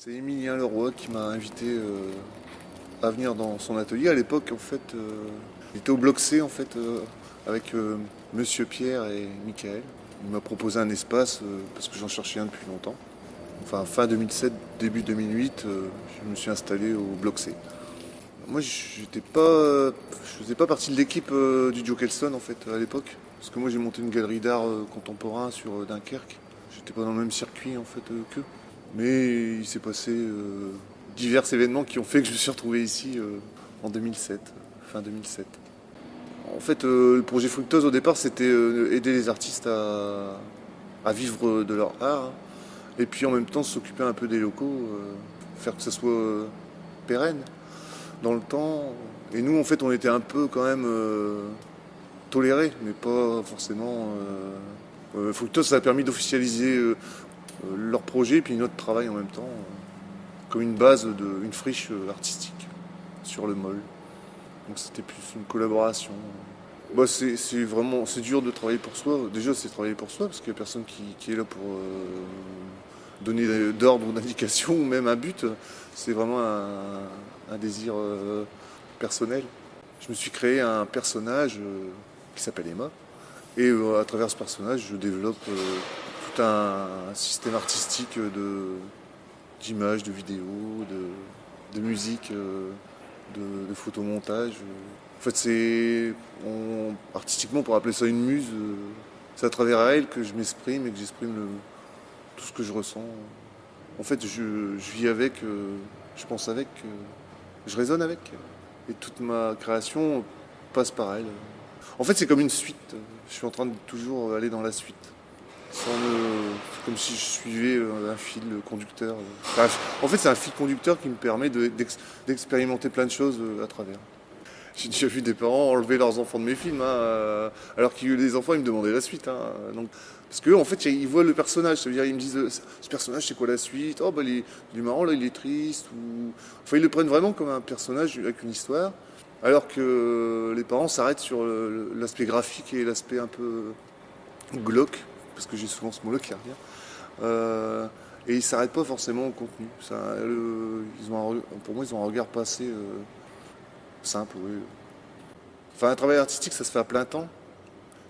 C'est Émilien Leroy qui m'a invité à venir dans son atelier. À l'époque, en fait, il était au bloc C, en fait, avec Monsieur Pierre et Michael. Il m'a proposé un espace parce que j'en cherchais un depuis longtemps. Enfin, fin 2007, début 2008, je me suis installé au bloc C. Moi, je faisais pas partie de l'équipe du Joe Kelson, en fait, à l'époque. Parce que moi, j'ai monté une galerie d'art contemporain sur Dunkerque. J'étais pas dans le même circuit, en fait, qu'eux. Mais il s'est passé divers événements qui ont fait que je me suis retrouvé ici en 2007, fin 2007. En fait, le projet Fructose au départ, c'était aider les artistes à vivre de leur art, hein. Et puis en même temps s'occuper un peu des locaux, faire que ça soit pérenne dans le temps. Et nous, en fait, on était un peu quand même tolérés, mais pas forcément. Fructose, ça a permis d'officialiser leur projet et puis notre travail en même temps, comme une base, une friche artistique sur le mall. Donc c'était plus une collaboration. Bah, c'est vraiment c'est dur de travailler pour soi. Déjà c'est travailler pour soi parce qu'il n'y a personne qui est là pour donner d'ordre ou d'indication ou même un but. C'est vraiment un désir personnel. Je me suis créé un personnage qui s'appelle Emma. Et à travers ce personnage, je développe tout un système artistique d'images, de vidéos, de musique, de photomontage. En fait, artistiquement, pour appeler ça une muse, c'est à travers elle que je m'exprime et que j'exprime tout ce que je ressens. En fait, je vis avec, je pense avec, je raisonne avec. Et toute ma création passe par elle. En fait, c'est comme une suite. Je suis en train de toujours aller dans la suite. C'est comme si je suivais un fil conducteur. Enfin, en fait, c'est un fil conducteur qui me permet d'expérimenter plein de choses à travers. J'ai déjà vu des parents enlever leurs enfants de mes films, hein, alors que les enfants ils me demandaient la suite, hein. Donc, parce qu'eux, en fait, ils voient le personnage. Ça veut dire, ils me disent, ce personnage, c'est quoi la suite? Oh, bah, il est marrant, là, il est triste. Enfin, ils le prennent vraiment comme un personnage avec une histoire. Alors que les parents s'arrêtent sur l'aspect graphique et l'aspect un peu glauque, parce que j'ai souvent ce mot-là qui revient. Et ils ne s'arrêtent pas forcément au contenu. Pour moi, ils ont un regard pas assez simple. Oui. Enfin, un travail artistique, ça se fait à plein temps.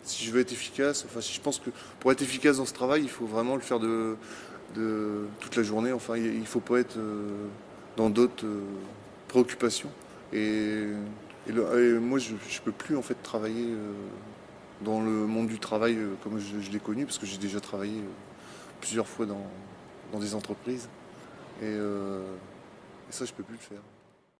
Si je veux être efficace, enfin, si je pense que pour être efficace dans ce travail, il faut vraiment le faire de toute la journée. Enfin, il ne faut pas être dans d'autres préoccupations. Et moi, je ne peux plus en fait travailler dans le monde du travail comme je l'ai connu, parce que j'ai déjà travaillé plusieurs fois dans des entreprises. Et ça, je ne peux plus le faire.